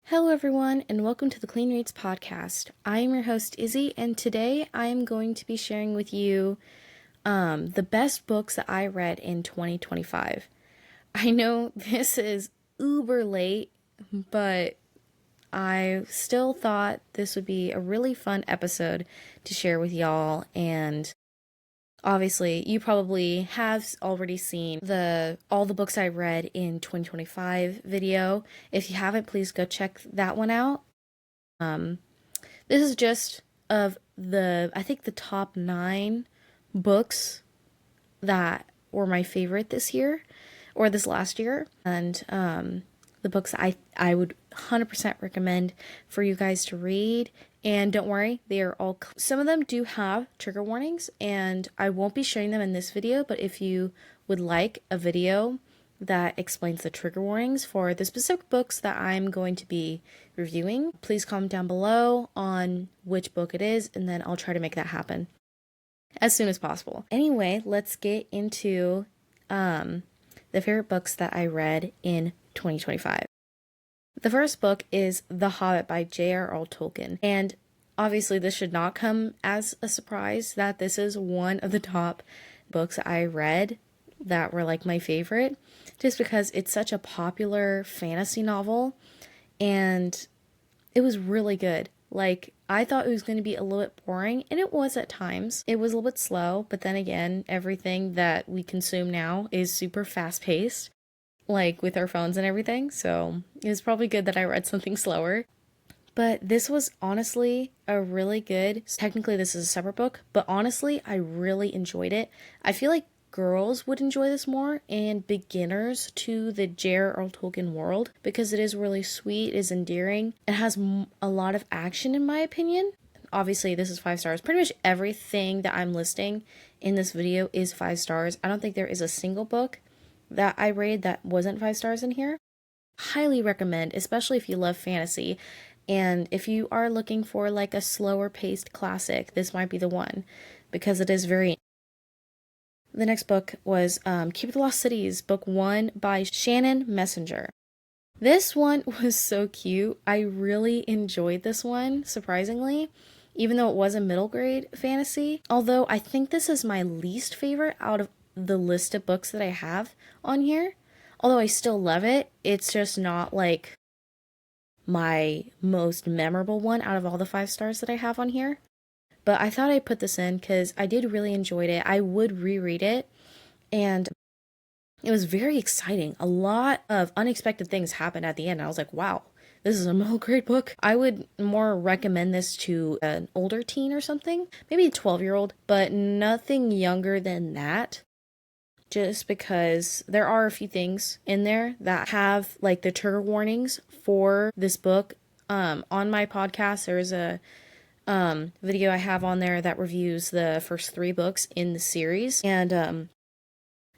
Hello, everyone, and welcome to the Clean Reads podcast. I am your host, Izzy, and today I am going to be sharing with you the best books that I read in 2025. I know this is uber late, but I still thought this would be a really fun episode to share with y'all, and obviously, you probably have already seen the all the books I read in 2025 video. If you haven't, please go check that one out. This is just of I think the top 9 books that were my favorite this year or this last year, and the books I would 100% recommend for you guys to read. And don't worry, they are all some of them do have trigger warnings, and I won't be sharing them in this video, but if you would like a video that explains the trigger warnings for the specific books that I'm going to be reviewing, please comment down below on which book it is, and then I'll try to make that happen as soon as possible. Anyway, let's get into the favorite books that I read in 2025. The first book is The Hobbit by J.R.R. Tolkien, and obviously this should not come as a surprise that this is one of the top books I read that were like my favorite, just because it's such a popular fantasy novel and it was really good. Like, I thought it was going to be a little bit boring, and it was at times. It was a little bit slow, but then again, everything that we consume now is super fast paced, like with our phones and everything, so it was probably good that I read something slower. But this was honestly a really good, technically this is a separate book, but honestly, I really enjoyed it. I feel like girls would enjoy this more, and beginners to the J.R.R. Tolkien world, because it is really sweet, it is endearing, it has a lot of action in my opinion. Obviously this is 5 stars. Pretty much everything that I'm listing in this video is 5 stars. I don't think there is a single book that I rated that wasn't 5 stars in here. Highly recommend, especially if you love fantasy. And if you are looking for like a slower paced classic, this might be the one, because it is very... The next book was Keep the Lost Cities, book 1 by Shannon Messenger. This one was so cute. I really enjoyed this one, surprisingly, even though it was a middle grade fantasy. Although I think this is my least favorite out of the list of books that I have on here. Although I still love it, it's just not like my most memorable one out of all the 5 stars that I have on here. But I thought I'd put this in because I did really enjoy it. I would reread it, and it was very exciting. A lot of unexpected things happened at the end. I was like, wow, this is a middle grade book. I would more recommend this to an older teen or something, maybe a 12-year-old, but nothing younger than that. Just because there are a few things in there that have like the trigger warnings for this book. On my podcast, there's a video I have on there that reviews the first 3 books in the series. And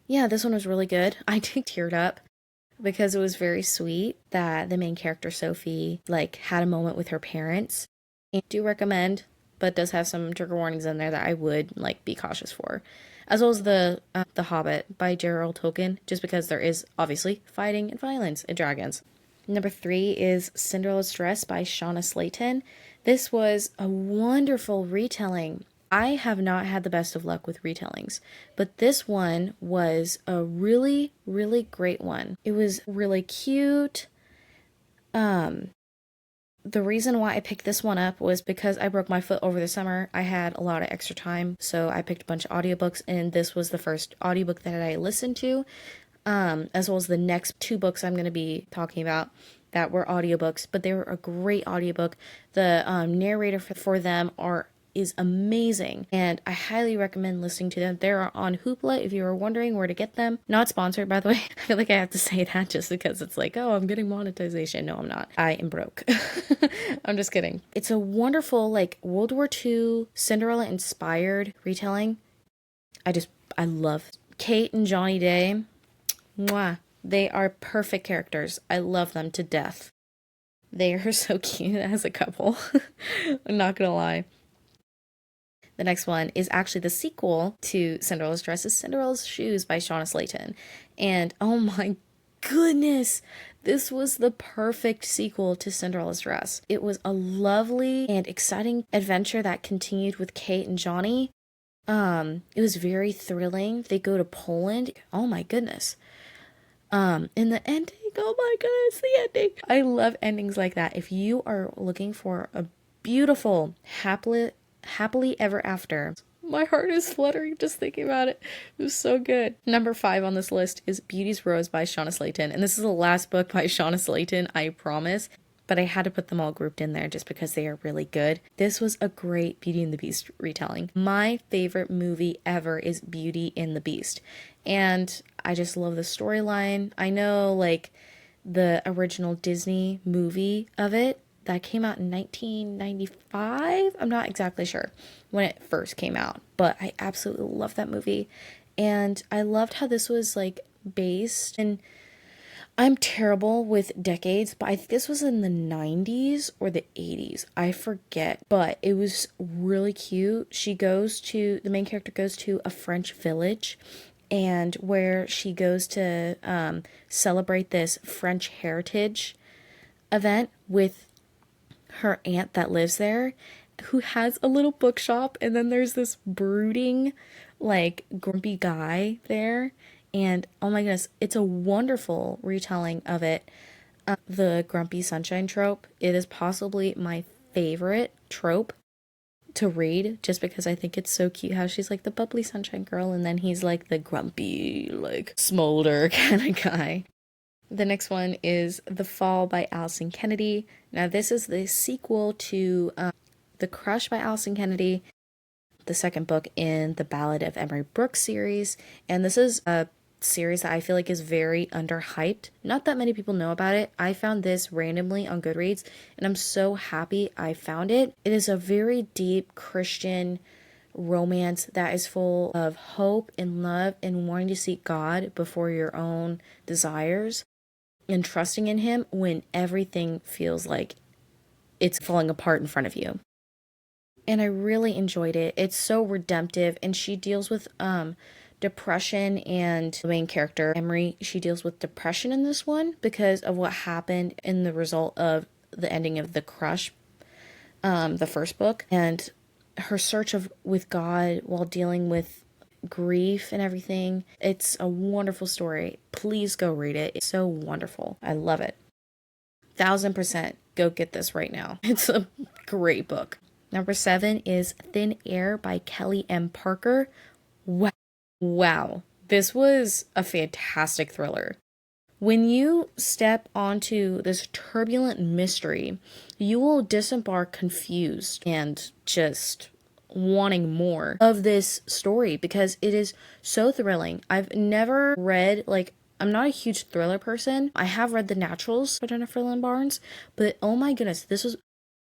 yeah, this one was really good. I did teared up because it was very sweet that the main character, Sophie, like had a moment with her parents. And I do recommend, but does have some trigger warnings in there that I would like be cautious for. As well as the Hobbit by J.R.R. Tolkien, just because there is obviously fighting and violence and dragons. Number 3 is Cinderella's Dress by Shauna Slayton. This was a wonderful retelling. I have not had the best of luck with retellings, but this one was a really, really great one. It was really cute. The reason why I picked this one up was because I broke my foot over the summer. I had a lot of extra time, so I picked a bunch of audiobooks, and this was the first audiobook that I listened to, as well as the next 2 books I'm going to be talking about that were audiobooks, but they were a great audiobook. The narrator for them is amazing, and I highly recommend listening to them. They're on Hoopla if you were wondering where to get them. Not sponsored, by the way. I feel like I have to say that just because it's like, oh, I'm getting monetization. No, I'm not. I am broke. I'm just kidding. It's a wonderful, like, World War II Cinderella inspired retelling. I love Kate and Johnny Day. Mwah. They are perfect characters. I love them to death. They are so cute as a couple. I'm not gonna lie. The next one is actually the sequel to Cinderella's Dress, is Cinderella's Shoes by Shauna Slayton. And oh my goodness, This was the perfect sequel to Cinderella's Dress. It was a lovely and exciting adventure that continued with Kate and Johnny. It was very thrilling. They go to Poland. Oh my goodness. In the ending, oh my goodness, the ending. I love endings like that. If you are looking for a beautiful, happily ever after, my heart is fluttering just thinking about it. It was so good. Number 5 on this list is Beauty's Rose by Shauna Slayton. And this is the last book by Shauna Slayton, I promise. But I had to put them all grouped in there just because they are really good. This was a great Beauty and the Beast retelling. My favorite movie ever is Beauty and the Beast. And I just love the storyline. I know, like, the original Disney movie of it that came out in 1995. I'm not exactly sure when it first came out, but I absolutely love that movie. And I loved how this was like based, and I'm terrible with decades, but I think this was in the 90s or the 80s. I forget, but it was really cute. The main character goes to a French village, and where she goes to celebrate this French heritage event with her aunt that lives there, who has a little bookshop, and then there's this brooding, like, grumpy guy there. And oh my goodness, it's a wonderful retelling of it. The grumpy sunshine trope, it is possibly my favorite trope to read, just because I think it's so cute how she's like the bubbly sunshine girl, and then he's like the grumpy, like, smolder kind of guy. The next one is The Fall by Allison Kennedy. Now, this is the sequel to The Crush by Allison Kennedy, the second book in the Ballad of Emery Brooks series. And this is a series that I feel like is very underhyped. Not that many people know about it. I found this randomly on Goodreads, and I'm so happy I found it. It is a very deep Christian romance that is full of hope and love and wanting to seek God before your own desires, and trusting in him when everything feels like it's falling apart in front of you. And I really enjoyed it. It's so redemptive, and she deals with depression, and the main character, Emery, she deals with depression in this one because of what happened in the result of the ending of The Crush, the first book, and her search with God while dealing with grief and everything. It's a wonderful story. Please go read it. It's so wonderful. I love it. 1000% go get this right now. It's a great book. Number 7 is Thin Air by Kelly M. Parker. Wow. This was a fantastic thriller. When you step onto this turbulent mystery, you will disembark confused and just wanting more of this story because it is so thrilling. I've never read, like, I'm not a huge thriller person. I have read The Naturals by Jennifer Lynn Barnes, but oh my goodness, this was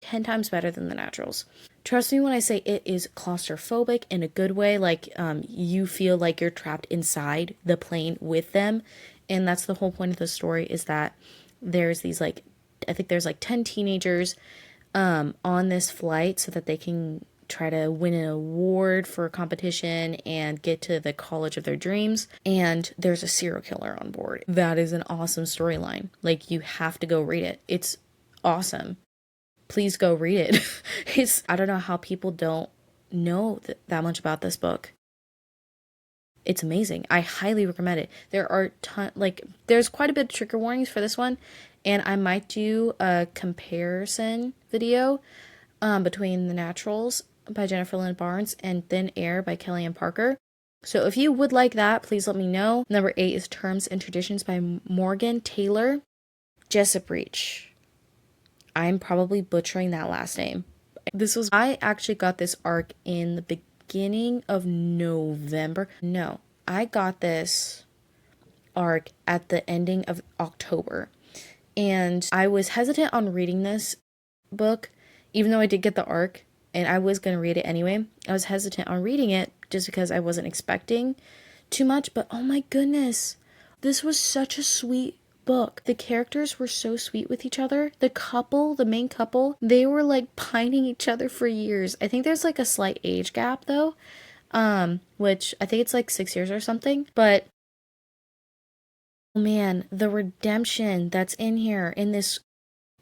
10 times better than The Naturals. Trust me when I say it is claustrophobic in a good way, like you feel like you're trapped inside the plane with them. And that's the whole point of the story, is that there's these, like, I think there's like 10 teenagers on this flight so that they can try to win an award for a competition and get to the college of their dreams. And there's a serial killer on board. That is an awesome storyline. Like, you have to go read it. It's awesome. Please go read it. I don't know how people don't know that much about this book. It's amazing. I highly recommend it. There are there's quite a bit of trigger warnings for this one, and I might do a comparison video between The Naturals by Jennifer Lynn Barnes and Thin Air by Kelly M. Parker. So if you would like that, please let me know. Number 8 is Terms and Traditions by Morgan Taylor. Jessup Reach. I'm probably butchering that last name. I actually got this arc in the beginning of November. No, I got this arc at the ending of October. And I was hesitant on reading this book, even though I did get the arc and I was going to read it anyway. I was hesitant on reading it just because I wasn't expecting too much. But oh my goodness, this was such a sweet book. The characters were so sweet with each other. The main couple, they were like pining each other for years. I think there's like a slight age gap though, which I think it's like 6 years or something. But Man, the redemption that's in here in this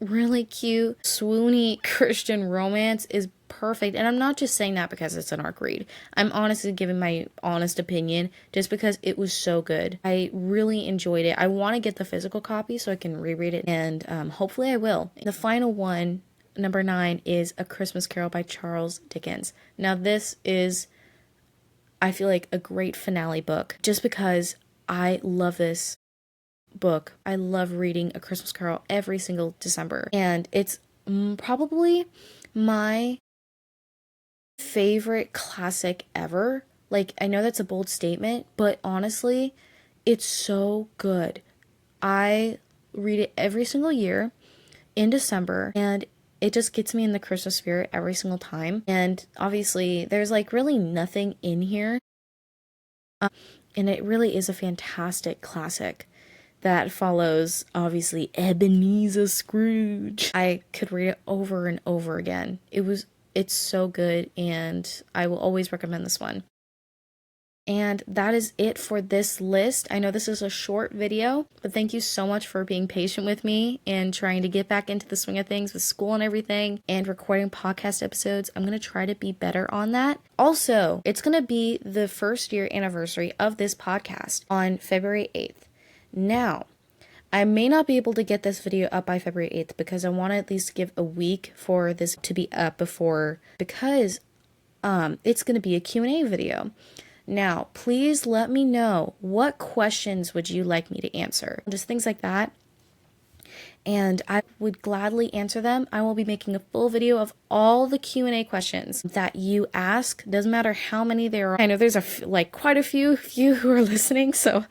really cute, swoony Christian romance is perfect. And I'm not just saying that because it's an ARC read. I'm honestly giving my honest opinion just because it was so good. I really enjoyed it. I want to get the physical copy so I can reread it, and hopefully I will. The final one, number 9, is A Christmas Carol by Charles Dickens. Now this is, I feel like, a great finale book just because I love this book. I love reading A Christmas Carol every single December, and it's probably my favorite classic ever. Like, I know that's a bold statement, but honestly, it's so good. I read it every single year in December, and it just gets me in the Christmas spirit every single time. And obviously, there's like really nothing in here, and it really is a fantastic classic that follows, obviously, Ebenezer Scrooge. I could read it over and over again. It's so good, and I will always recommend this one. And that is it for this list. I know this is a short video, but thank you so much for being patient with me and trying to get back into the swing of things with school and everything and recording podcast episodes. I'm going to try to be better on that. Also, it's going to be the 1st year anniversary of this podcast on February 8th. Now, I may not be able to get this video up by February 8th because I want to at least give a week for this to be up because it's going to be a Q&A video. Now, please let me know, what questions would you like me to answer? Just things like that. And I would gladly answer them. I will be making a full video of all the Q&A questions that you ask. Doesn't matter how many there are. I know there's quite a few of you who are listening, so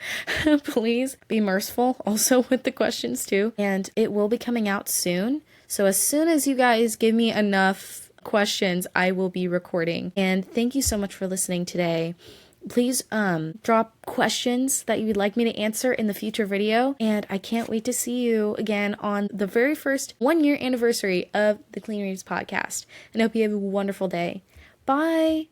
please be merciful also with the questions too. And it will be coming out soon. So as soon as you guys give me enough questions, I will be recording. And thank you so much for listening today. Please drop questions that you would like me to answer in the future video. And I can't wait to see you again on the very first 1-year anniversary of the Clean Reads podcast. And I hope you have a wonderful day. Bye.